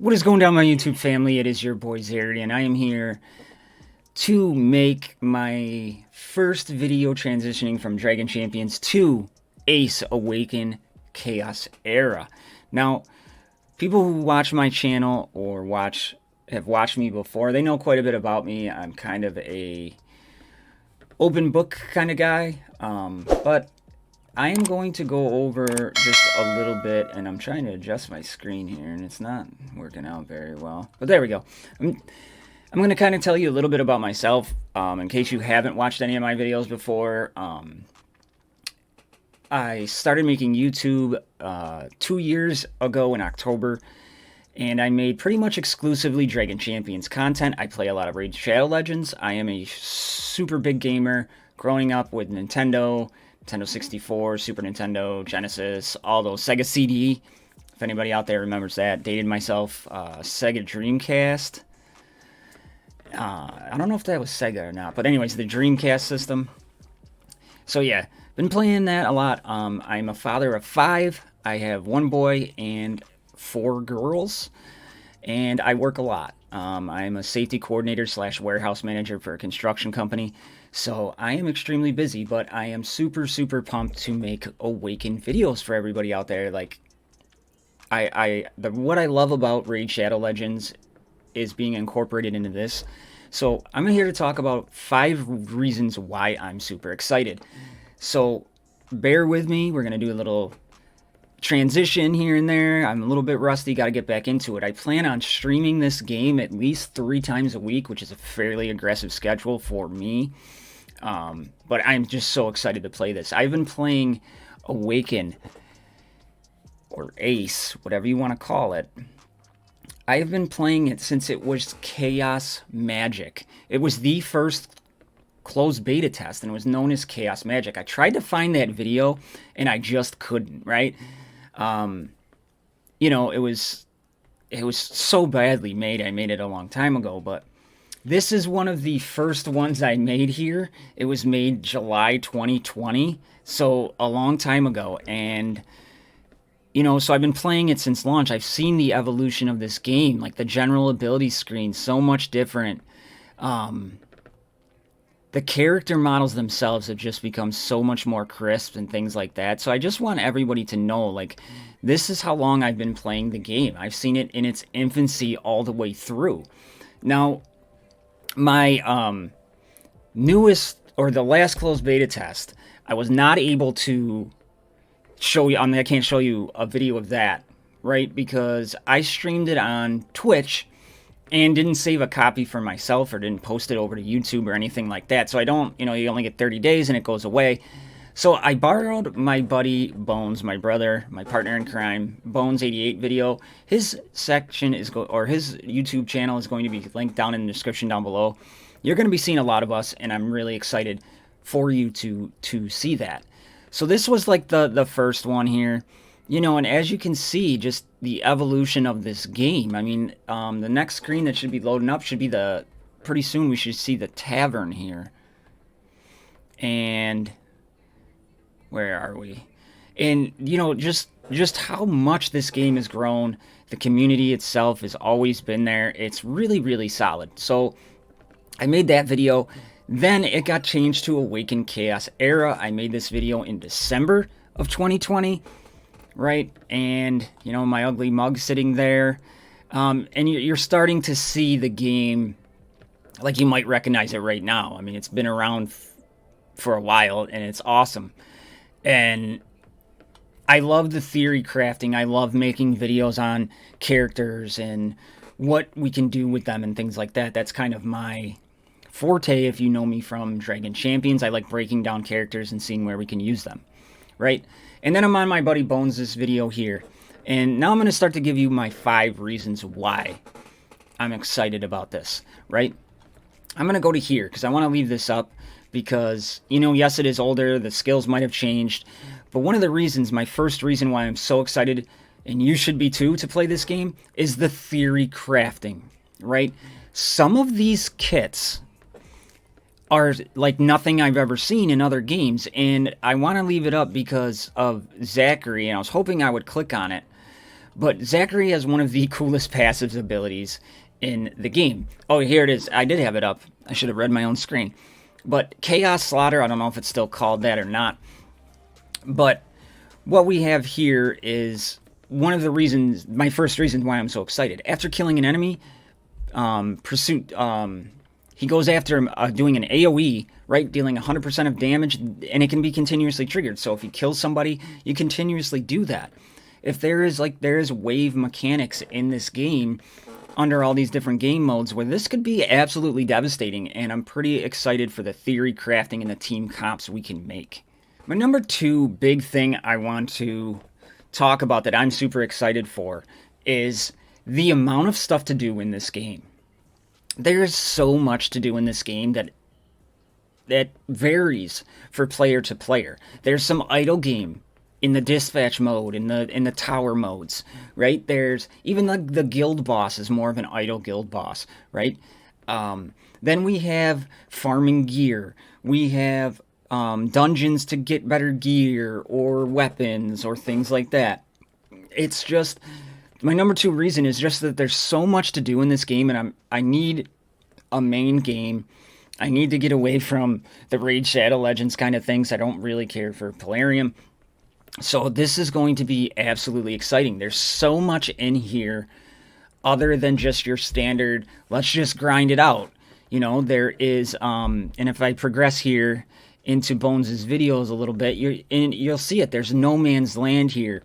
What is going down, my YouTube family? It is your boy Zary, and I am here to make my first video transitioning from Dragon Champions to Ace Awaken Chaos Era. Now, people who watch my channel or have watched me before, they know quite a bit about me. I'm kind of a open book kind of guy, but I am going to go over just a little bit, and I'm trying to adjust my screen here, and it's not working out very well. But there we go. I'm going to kind of tell you a little bit about myself, in case you haven't watched any of my videos before. I started making YouTube 2 years ago in October, and I made pretty much exclusively Dragon Champions content. I play a lot of Raid Shadow Legends. I am a super big gamer, growing up with Nintendo 64, Super Nintendo, Genesis, all those, Sega CD, if anybody out there remembers that. Dated myself, Sega Dreamcast. I don't know if that was Sega or not, but anyways, the Dreamcast system. So yeah, been playing that a lot. I'm a father of 5. I have 1 boy and 4 girls, and I work a lot. I'm a safety coordinator / warehouse manager for a construction company. So I am extremely busy, but I am super pumped to make Awaken videos for everybody out there. Like, what I love about Raid Shadow Legends is being incorporated into this. So I'm here to talk about 5 reasons why I'm super excited. So bear with me. We're going to do a little transition here and there. I'm a little bit rusty, got to get back into it. I plan on streaming this game at least 3 times a week, which is a fairly aggressive schedule for me. But I'm just so excited to play this. I've been playing Awaken, or Ace, whatever you want to call it. I've been playing it since it was Chaos Magic. It was the first closed beta test, and it was known as Chaos Magic. I tried to find that video, and I just couldn't, right? You know, it was so badly made. I made it a long time ago, but this is one of the first ones I made here. It was made July 2020, so a long time ago. And, you know, so I've been playing it since launch. I've seen the evolution of this game, like the general ability screen, so much different. The character models themselves have just become so much more crisp and things like that. So I just want everybody to know, like, this is how long I've been playing the game. I've seen it in its infancy all the way through. Now, my newest, or the last closed beta test, I was not able to show you. I mean, I can't show you a video of that, right? Because I streamed it on Twitch and didn't save a copy for myself, or didn't post it over to YouTube or anything like that. So I don't, you know, you only get 30 days and it goes away. So I borrowed my buddy Bones, my brother, my partner in crime, Bones88 video. His section is his YouTube channel is going to be linked down in the description down below. You're going to be seeing a lot of us, and I'm really excited for you to see that. So this was like the first one here, you know, and as you can see, just the evolution of this game. I mean, the next screen that should be loading up should be pretty soon we should see the tavern here. And where are we? And, you know, just how much this game has grown. The community itself has always been there. It's really solid. So I made that video. Then it got changed to Awaken Chaos Era. I made this video in December of 2020, right? And, you know, my ugly mug sitting there. And you're starting to see the game like you might recognize it right now. I mean, it's been around for a while, and it's awesome. And I love the theory crafting. I love making videos on characters and what we can do with them and things like that. That's kind of my forte. If you know me from Dragon Champions, I like breaking down characters and seeing where we can use them, right? And then I'm on my buddy Bones' video here. And now I'm going to start to give you my 5 reasons why I'm excited about this, right? I'm going to go to here because I want to leave this up. Because, you know, yes, it is older, the skills might have changed, but one of the reasons, my first reason why I'm so excited, and you should be too, to play this game, is the theory crafting, right? Some of these kits are like nothing I've ever seen in other games, and I want to leave it up because of Zachary, and I was hoping I would click on it, But Zachary has one of the coolest passive abilities in the game. Oh, here it is. I did have it up. I should have read my own screen. But Chaos Slaughter, I don't know if it's still called that or not. But what we have here is one of the reasons, my first reason why I'm so excited. After killing an enemy, pursuit, he goes after him doing an AoE, right, dealing 100% of damage, and it can be continuously triggered. So if you kill somebody, you continuously do that. If there is wave mechanics in this game under all these different game modes where this could be absolutely devastating, and I'm pretty excited for the theory crafting and the team comps we can make. My number 2 big thing I want to talk about that I'm super excited for is the amount of stuff to do in this game. There is so much to do in this game that varies for player to player. There's some idle game in the dispatch mode, in the tower modes, right? There's even the guild boss is more of an idle guild boss, right? Then we have farming gear. We have dungeons to get better gear or weapons or things like that. It's just my number 2 reason is just that there's so much to do in this game, and I need a main game. I need to get away from the Raid Shadow Legends kind of things. I don't really care for Polarium. So this is going to be absolutely exciting. There's so much in here other than just your standard, let's just grind it out. You know, there is, and if I progress here into Bones' videos a little bit, you'll see it. There's no man's land here.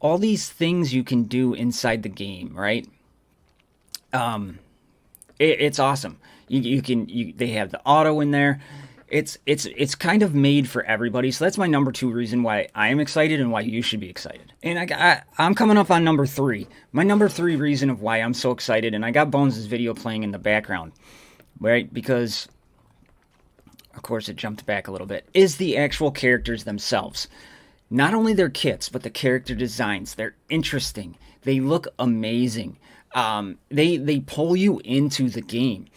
All these things you can do inside the game, right? It's awesome. They have the auto in there. It's kind of made for everybody. So that's my number 2 reason why I am excited and why you should be excited. And I'm coming up on number 3. My number 3 reason of why I'm so excited, and I got Bones' video playing in the background, right? Because, of course, it jumped back a little bit, is the actual characters themselves. Not only their kits, but the character designs. They're interesting. They look amazing. They pull you into the game.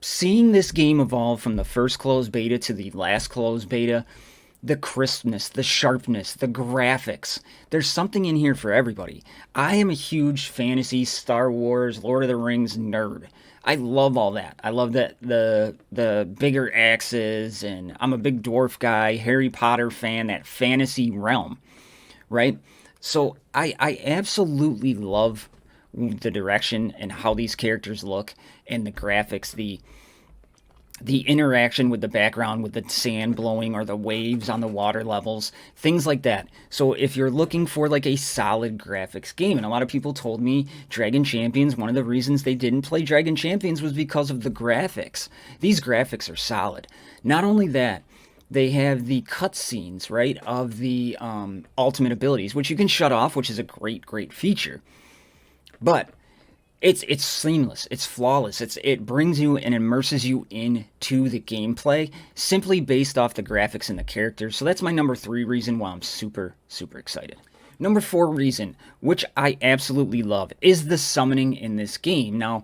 Seeing this game evolve from the first closed beta to the last closed beta, the crispness, the sharpness, the graphics, there's something in here for everybody. I am a huge fantasy, Star Wars, Lord of the Rings nerd. I love all that. I love that the bigger axes, and I'm a big dwarf guy, Harry Potter fan, that fantasy realm, right? So I absolutely love the direction and how these characters look and the graphics, the interaction with the background, with the sand blowing or the waves on the water levels, things like that. So if you're looking for like a solid graphics game, and a lot of people told me Dragon Champions, one of the reasons they didn't play Dragon Champions was because of the graphics. These graphics are solid. Not only that, they have the cutscenes, right, of the ultimate abilities, which you can shut off, which is a great feature. But it's seamless, it's flawless, it brings you and immerses you into the gameplay simply based off the graphics and the characters. So that's my number 3 reason why I'm super excited. Number 4 reason, which I absolutely love, is the summoning in this game. Now,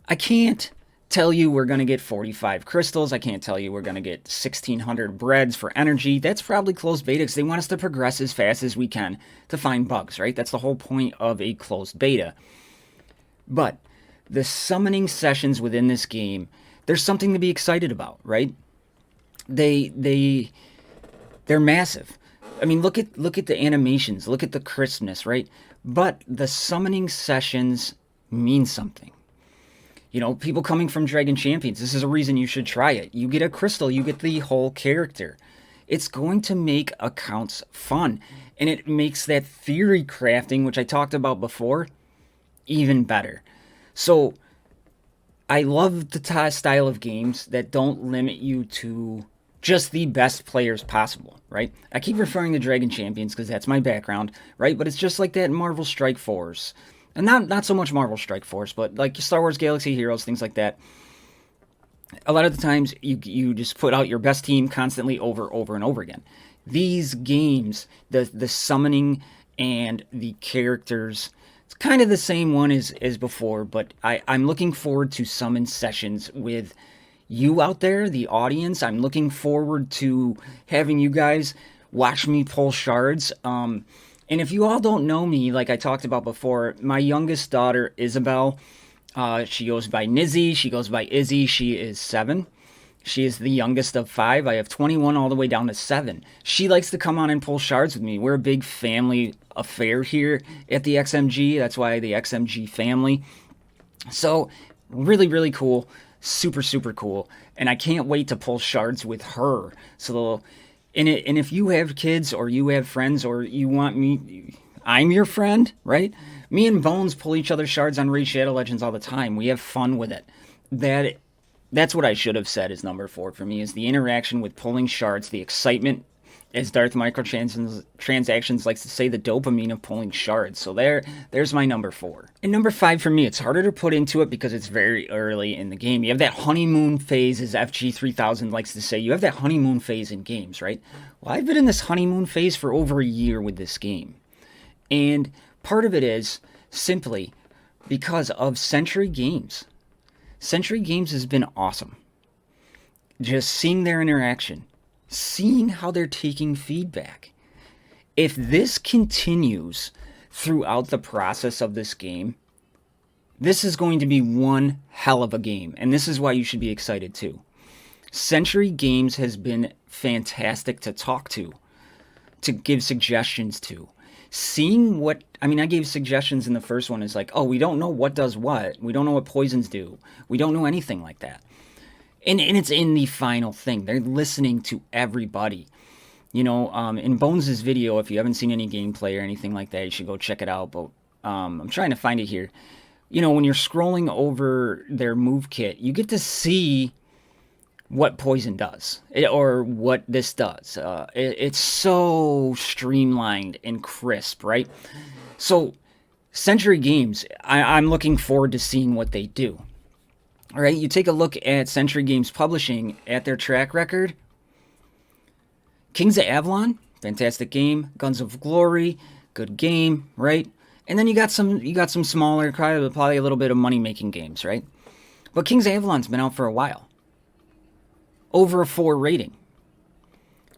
I can't tell you we're going to get 45 crystals. I can't tell you we're going to get 1,600 breads for energy. That's probably closed beta because they want us to progress as fast as we can to find bugs, right? That's the whole point of a closed beta. But the summoning sessions within this game, there's something to be excited about, right? They're massive. I mean, look at the animations, look at the crispness, right? But the summoning sessions mean something. You know, people coming from Dragon Champions, this is a reason you should try it. You get a crystal, you get the whole character. It's going to make accounts fun. And it makes that theory crafting, which I talked about before, even better. So, I love the style of games that don't limit you to just the best players possible, right? I keep referring to Dragon Champions because that's my background, right? But it's just like that in Marvel Strike Force. And not so much Marvel Strike Force, but like Star Wars Galaxy Heroes, things like that. A lot of the times, you just put out your best team constantly over and over again. These games, the summoning and the characters, it's kind of the same one as before, but I'm looking forward to summon sessions with you out there, the audience. I'm looking forward to having you guys watch me pull shards. And if you all don't know me, like I talked about before, my youngest daughter, Isabel, she goes by Nizzy, she goes by Izzy, she is 7. She is the youngest of 5. I have 21 all the way down to 7. She likes to come on and pull shards with me. We're a big family affair here at the XMG. That's why the XMG family. So, really, really cool. Super, super cool. And I can't wait to pull shards with her. So, and if you have kids or you have friends or you want me, I'm your friend, right? Me and Bones pull each other shards on Raid Shadow Legends all the time. We have fun with it. That's what I should have said is number 4 for me, is the interaction with pulling shards, the excitement, as Darth Microtransactions likes to say, the dopamine of pulling shards. So there's my number 4. And number 5 for me, it's harder to put into it because it's very early in the game. You have that honeymoon phase, as FG3000 likes to say. You have that honeymoon phase in games, right? Well, I've been in this honeymoon phase for over a year with this game. And part of it is simply because of Century Games. Century Games has been awesome. Just seeing their interaction, seeing how they're taking feedback. If this continues throughout the process of this game, this is going to be one hell of a game, and this is why you should be excited too. Century Games has been fantastic to talk to give suggestions to. Seeing what, I mean, I gave suggestions in the first one. Is like, oh, we don't know what does what. We don't know what poisons do. We don't know anything like that. And it's in the final thing. They're listening to everybody. You know, in Bones' video, if you haven't seen any gameplay or anything like that, you should go check it out. But I'm trying to find it here. You know, when you're scrolling over their move kit, you get to see what poison does, or what this does. It's so streamlined and crisp, right? So, Century Games, I'm looking forward to seeing what they do. All right, you take a look at Century Games Publishing, at their track record. Kings of Avalon, fantastic game. Guns of Glory, good game, right? And then you got some smaller, probably a little bit of money-making games, right? But Kings of Avalon's been out for a while. Over a 4 rating.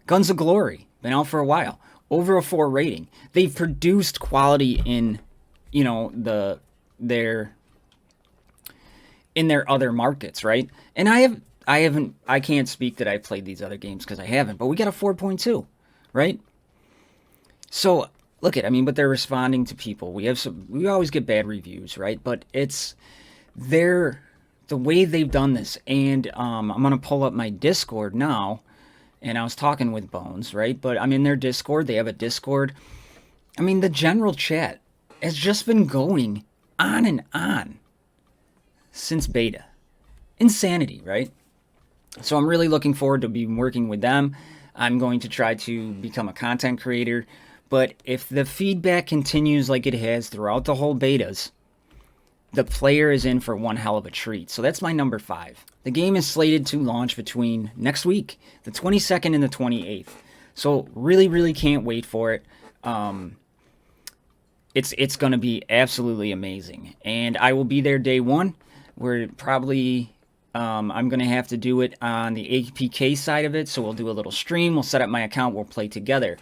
Guns of Glory, been out for a while. Over a 4 rating. They've produced quality in, you know, their other markets, right? And I can't speak that I've played these other games because I haven't, but we got a 4.2, right? So but they're responding to people. We always get bad reviews, right? But it's the way they've done this. And I'm going to pull up my Discord now. And I was talking with Bones, right? But I'm in their Discord. They have a Discord. I mean, the general chat has just been going on and on since beta. Insanity, right? So I'm really looking forward to be working with them. I'm going to try to become a content creator. But if the feedback continues like it has throughout the whole betas, the player is in for one hell of a treat. So that's my number 5. The game is slated to launch between next week, the 22nd and the 28th. So really, really can't wait for it. It's going to be absolutely amazing. And I will be there day 1. We're probably... I'm going to have to do it on the APK side of it. So we'll do a little stream. We'll set up my account. We'll play together.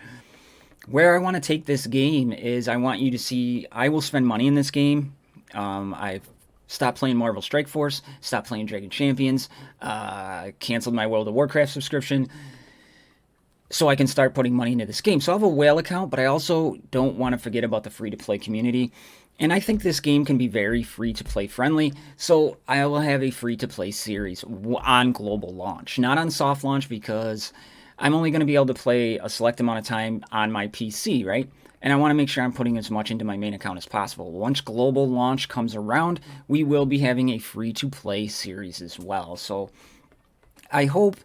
Where I want to take this game is I want you to see... I will spend money in this game. I've stopped playing Marvel Strike Force, stopped playing Dragon Champions, canceled my World of Warcraft subscription, so I can start putting money into this game. So I have a whale account, but I also don't want to forget about the free-to-play community. And I think this game can be very free-to-play friendly, so I will have a free-to-play series on global launch. Not on soft launch, because I'm only going to be able to play a select amount of time on my PC, right? And I want to make sure I'm putting as much into my main account as possible. Once global launch comes around, we will be having a free-to-play series as well. So I hope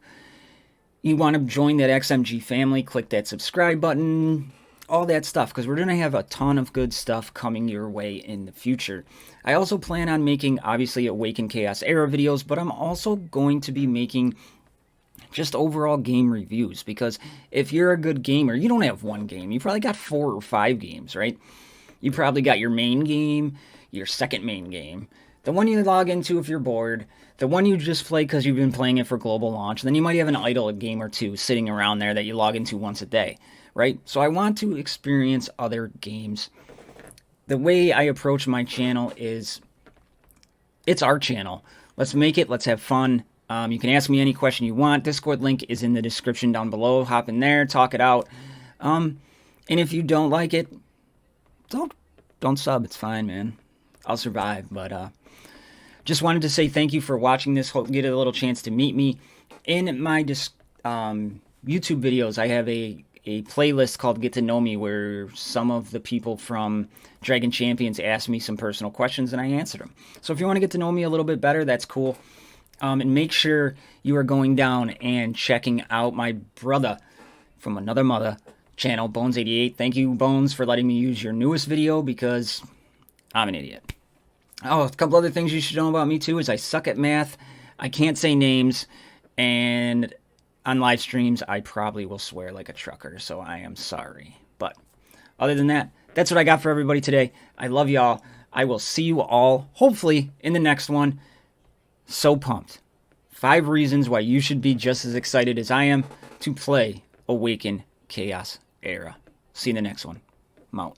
you want to join that XMG family, click that subscribe button, all that stuff, because we're going to have a ton of good stuff coming your way in the future. I also plan on making, obviously, Awaken Chaos Era videos, but I'm also going to be making just overall game reviews, because if you're a good gamer, you don't have one game. You probably got 4 or 5 games, right? You probably got your main game, your second main game, the one you log into if you're bored, the one you just play because you've been playing it for global launch, and then you might have an idle game or two sitting around there that you log into once a day, right? So I want to experience other games. The way I approach my channel is it's our channel. Let's make it. Let's have fun. You can ask me any question you want. Discord link is in the description down below. Hop in there, talk it out. And if you don't like it, don't sub. It's fine, man. I'll survive. But just wanted to say thank you for watching this. Hope you get a little chance to meet me. In my YouTube videos, I have a playlist called Get to Know Me, where some of the people from Dragon Champions asked me some personal questions and I answered them. So if you want to get to know me a little bit better, that's cool. And make sure you are going down and checking out my brother from another mother channel, Bones88. Thank you, Bones, for letting me use your newest video because I'm an idiot. Oh, a couple other things you should know about me too is I suck at math, I can't say names, and on live streams I probably will swear like a trucker, so I am sorry. But other than that, that's what I got for everybody today. I love y'all. I will see you all, hopefully, in the next one. So pumped. 5 reasons why you should be just as excited as I am to play Awaken Chaos Era. See you in the next one. I'm out.